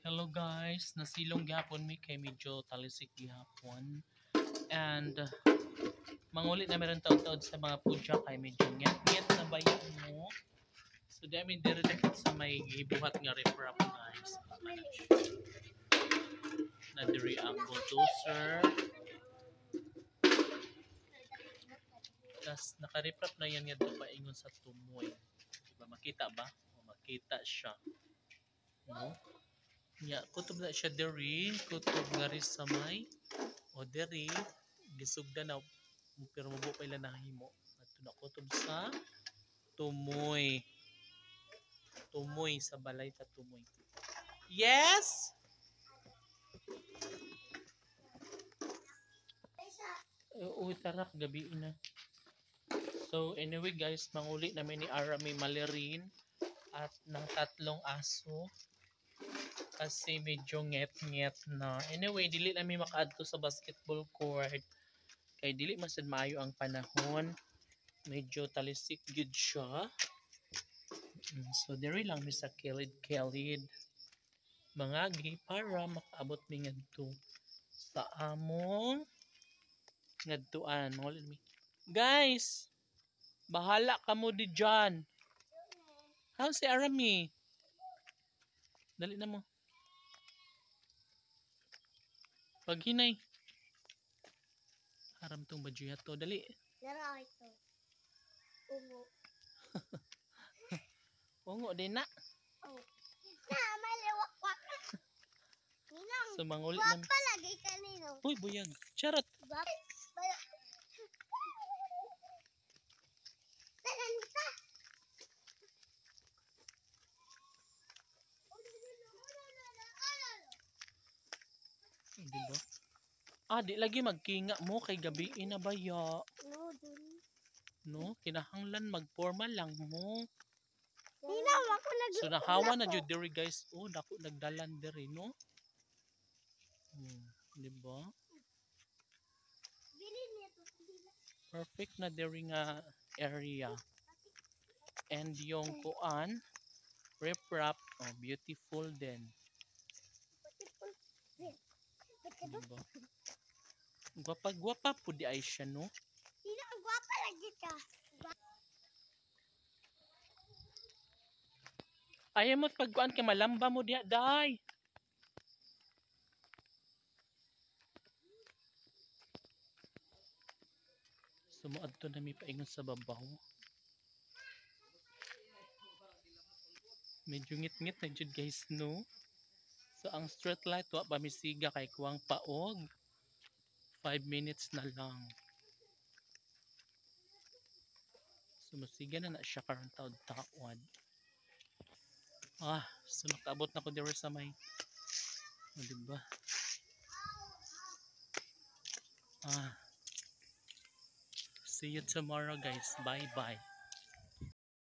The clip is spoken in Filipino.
Hello guys, nasilong gihapon mi kay medyo talisik gihapon. And mangulit na meron taod-taod sa mga pudya kay medyo nget-nget na bayan mo. So dami dire-dire sa may gibuhat nga refrap guys. Na diri ang bulldozer. Tas naka-refrap na yan nga paingon sa tumoy. Diba makita ba? O makita siya. No? Ya, kutob na siya diri, kutob nga rin sa may o diri, gisugda na pero mabuo pa ila nahimo. Ato na kutob sa tumoy. Tumoy sa balay sa tumoy. Yes! Uy, tarak, gabi na. So, anyway guys, manguli namin ni Arami Malerin at ng 3 aso. Kasi medyo nget-nget na. Anyway, dili namin makaadto sa basketball court. Kay dili masad maayo ang panahon. Medyo talisik gid siya. So, diri lang mi sa kilid-kilid. Mangagi para makaabot mi ngadto sa among ngadtuan. Guys! Bahala ka mo di dyan. How's si Arami? Dali na mo. Paghinay. Haram tong badyo to. Dali. Dara ito. Ungo. Ungo din na. Oh. Na, maliwak-wak. Ninang. So, mangulit Wak namin. pa lagi kanino. Uy, buyag. Charot. Wak. Tanan pa. Diba? Di lagi magkinga mo kay gabi na baya. No, dun. No, kinahanglan magporma lang mo. Ninang, ako So nahawa na jud diri guys. Oh, dako nagdalan diri no. Di ba? Perfect na diri nga area. And yung kuan, rip-rap, beautiful din. Diba? Gwapa-gwapa po di ay siya no. Ninang, gwapa lagi ka. Ayaw mo pagkuan kay malamba mo diha, day. Sumuadto na mi paingon sa babaw. Medyo ngit-ngit na jud guys no. So ang street light wa pa misiga kay kuwang paog. 5 minutes na lang. So masiga na siya karon taod-taod. So nakaabot na ko diri sa may diba? See you tomorrow guys. Bye bye.